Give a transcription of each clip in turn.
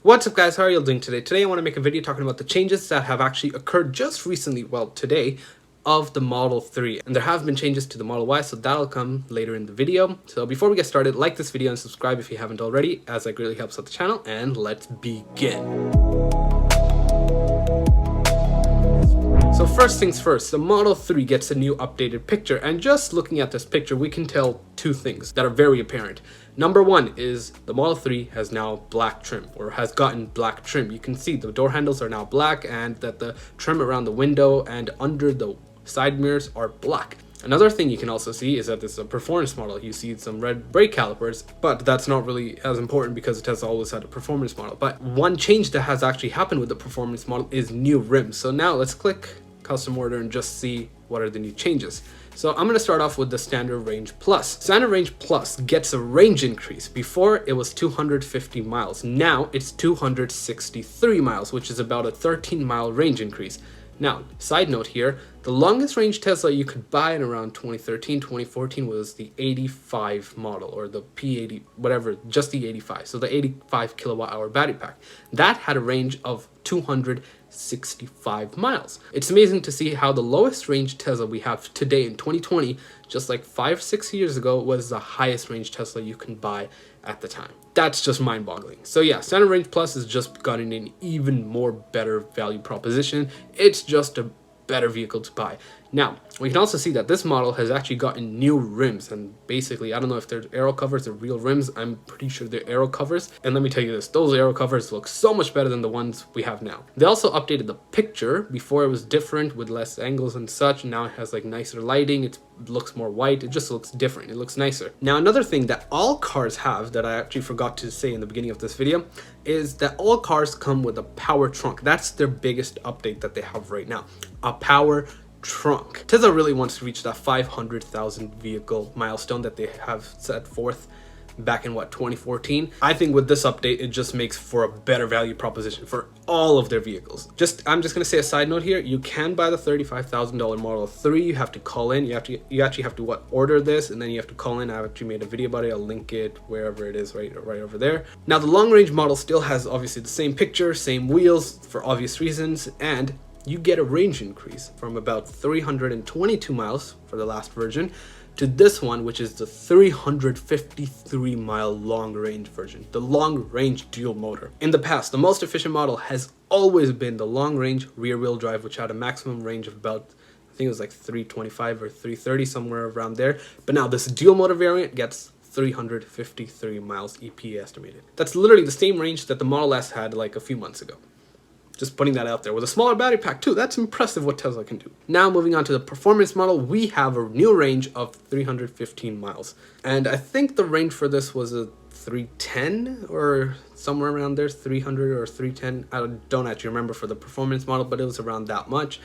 What's up guys, how are you all doing today? Today I want to make a video talking about the changes that have actually occurred just recently, well today, of the Model 3. And there have been changes to the Model Y, so that'll come later in the video. So before we get started, like this video and subscribe if you haven't already, as that greatly helps out the channel, and let's begin. So first things first, the Model 3 gets a new updated picture, and just looking at this picture we can tell two things that are very apparent. Number one is the Model 3 has now black trim, or has gotten black trim. You can see the door handles are now black and that the trim around the window and under the side mirrors are black. Another thing you can also see is that this is a performance model. You see some red brake calipers, but that's not really as important because it has always had a performance model. But one change that has actually happened with the performance model is new rims. So now let's click custom order and just see what are the new changes. So I'm going to start off with the Standard Range Plus. Standard Range Plus gets a range increase. Before it was 250 miles. Now it's 263 miles, which is about a 13-mile range increase. Now, side note here, the longest range Tesla you could buy in around 2013, 2014 was the 85 model, or the P80, whatever, just the 85. So the 85 kilowatt hour battery pack. That had a range of 265 miles. It's amazing to see how the lowest range Tesla we have today in 2020, just like 5-6 years ago, was the highest range Tesla you can buy at the time. That's just mind-boggling. So yeah, Standard Range Plus has just gotten an even more better value proposition. It's just a better vehicle to buy. Now, we can also see that this model has actually gotten new rims, and basically, I don't know if they're aero covers or real rims. I'm pretty sure they're aero covers. And let me tell you this, those aero covers look so much better than the ones we have now. They also updated the picture. Before it was different with less angles and such. Now it has like nicer lighting. It looks more white. It just looks different. It looks nicer. Now, another thing that all cars have that I actually forgot to say in the beginning of this video is that all cars come with a power trunk. That's their biggest update that they have right now. A power trunk. Tesla really wants to reach that 500,000 vehicle milestone that they have set forth back in 2014. I think with this update it just makes for a better value proposition for all of their vehicles. I'm just gonna say a side note here, you can buy the $35,000 Model 3. You have to call in, you actually have to order this, and then you have to call in. I actually made a video about it. I'll link it wherever it is, right over there. Now the long range model still has obviously the same picture, same wheels for obvious reasons, and you get a range increase from about 322 miles for the last version to this one, which is the 353 mile long range version, the long range dual motor. In the past, the most efficient model has always been the long range rear wheel drive, which had a maximum range of about, I think it was like 325 or 330, somewhere around there. But now this dual motor variant gets 353 miles EP estimated. That's literally the same range that the Model S had like a few months ago. Just putting that out there with a smaller battery pack too. That's impressive what Tesla can do. Now moving on to the performance model, we have a new range of 315 miles. And I think the range for this was a 310 or somewhere around there, 300 or 310. I don't actually remember for the performance model, but it was around that much.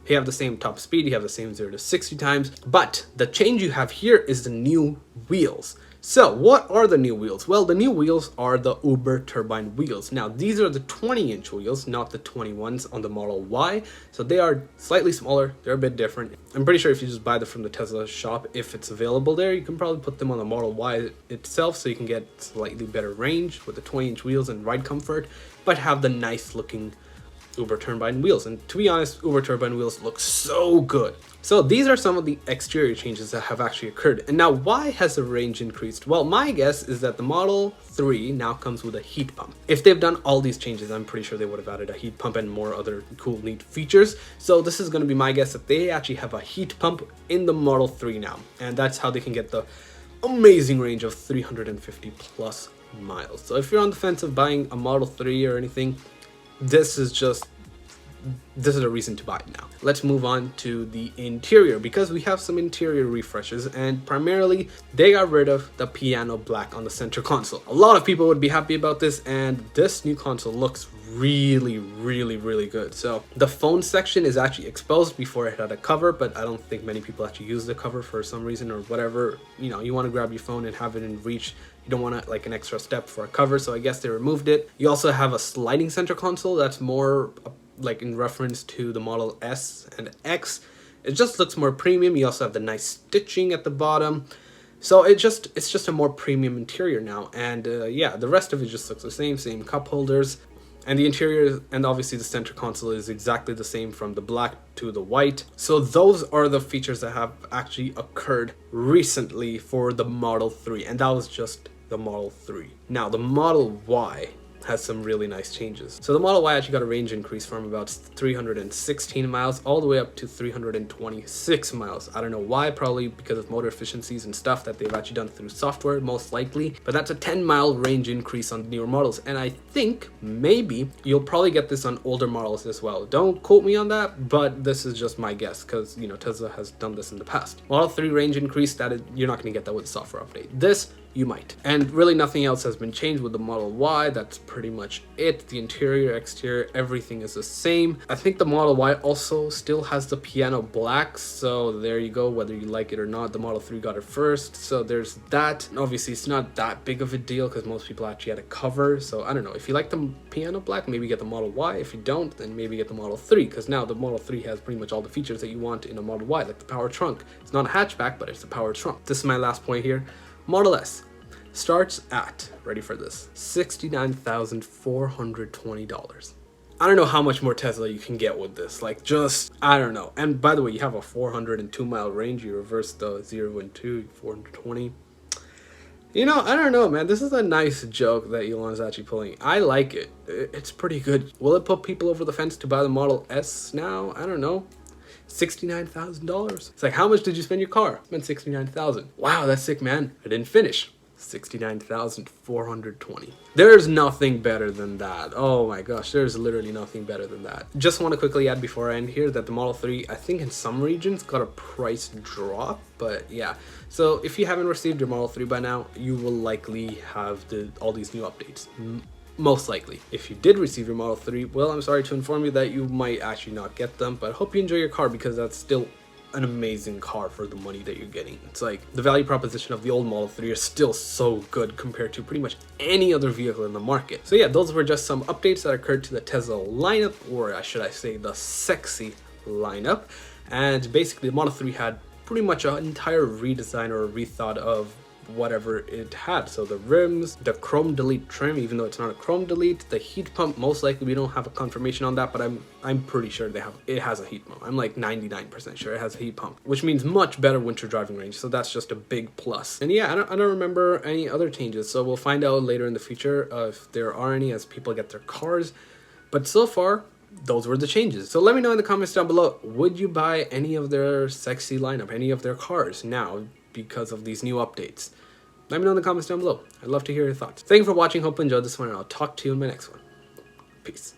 You have the same top speed, you have the same 0 to 60 times, but the change you have here is the new wheels. So what are the new wheels? Well, the new wheels are the Uber turbine wheels. Now these are the 20-inch wheels, not the 21s on the Model Y. So they are slightly smaller, they're a bit different. I'm pretty sure if you just buy them from the Tesla shop, if it's available there, you can probably put them on the Model Y itself so you can get slightly better range with the 20-inch wheels and ride comfort, but have the nice looking Uber turbine wheels. And to be honest, Uber turbine wheels look so good. So these are some of the exterior changes that have actually occurred. And now, why has the range increased? Well, my guess is that the Model 3 now comes with a heat pump. If they've done all these changes, I'm pretty sure they would have added a heat pump and more other cool, neat features. So this is going to be my guess that they actually have a heat pump in the Model 3 now. And that's how they can get the amazing range of 350 plus miles. So if you're on the fence of buying a Model 3 or anything, this is a reason to buy it now. Let's move on to the interior, because we have some interior refreshes, and primarily they got rid of the piano black on the center console. A lot of people would be happy about this, and this new console looks really good. So the phone section is actually exposed. Before it had a cover, but I don't think many people actually use the cover for some reason or whatever. You know, you want to grab your phone and have it in reach. You don't want to like an extra step for a cover, so I guess they removed it. You also have a sliding center console that's more like in reference to the Model S and X. It just looks more premium. You also have the nice stitching at the bottom. So it's just a more premium interior now, and yeah, the rest of it just looks the same cup holders, and the interior and obviously the center console is exactly the same from the black to the white. So those are the features that have actually occurred recently for the Model 3, and that was just the Model 3. Now the Model Y has some really nice changes. So the Model Y actually got a range increase from about 316 miles all the way up to 326 miles. I don't know why, probably because of motor efficiencies and stuff that they've actually done through software, most likely. But that's a 10-mile range increase on newer models. And I think maybe you'll probably get this on older models as well. Don't quote me on that, but this is just my guess because, you know, Tesla has done this in the past. Model 3 range increase, you're not going to get that with software update. This, you might. And really nothing else has been changed with the Model Y. That's pretty much it. The interior, exterior, everything is the same. I think the Model Y also still has the piano black, so there you go, whether you like it or not. The Model 3 got it first, so there's that. And obviously it's not that big of a deal because most people actually had a cover, so I don't know. If you like the piano black, maybe get the Model Y. If you don't, then maybe get the Model 3, because now the Model 3 has pretty much all the features that you want in a Model Y, like the power trunk. It's not a hatchback, but it's a power trunk. This is my last point here. Model S starts at, ready for this, $69,420. I don't know how much more Tesla you can get with this. Like, just, I don't know. And by the way, you have a 402-mile range. You reverse the 0 and 2, 420. You know, I don't know, man. This is a nice joke that Elon's actually pulling. I like it. It's pretty good. Will it put people over the fence to buy the Model S now? I don't know. $69,000. It's like, how much did you spend your car? Spent $69,000. Wow, that's sick, man. I didn't finish. $69,420. There's nothing better than that. Oh my gosh, there's literally nothing better than that. Just want to quickly add before I end here that the Model 3, I think in some regions, got a price drop, but yeah. So if you haven't received your Model 3 by now, you will likely have all these new updates. Most likely. If you did receive your Model 3, well, I'm sorry to inform you that you might actually not get them, but I hope you enjoy your car because that's still an amazing car for the money that you're getting. It's like the value proposition of the old Model 3 is still so good compared to pretty much any other vehicle in the market. So yeah, those were just some updates that occurred to the Tesla lineup, or should I say the sexy lineup. And basically the Model 3 had pretty much an entire redesign or a rethought of whatever it had. So the rims, the chrome delete trim, even though it's not a chrome delete, the heat pump, most likely we don't have a confirmation on that, but I'm pretty sure it has a heat pump. I'm like 99% sure it has a heat pump, which means much better winter driving range. So that's just a big plus. And yeah, I don't remember any other changes. So we'll find out later in the future if there are any as people get their cars. But so far, those were the changes. So let me know in the comments down below, would you buy any of their sexy lineup, any of their cars now because of these new updates? Let me know in the comments down below. I'd love to hear your thoughts. Thank you for watching. Hope you enjoyed this one, and I'll talk to you in my next one. Peace.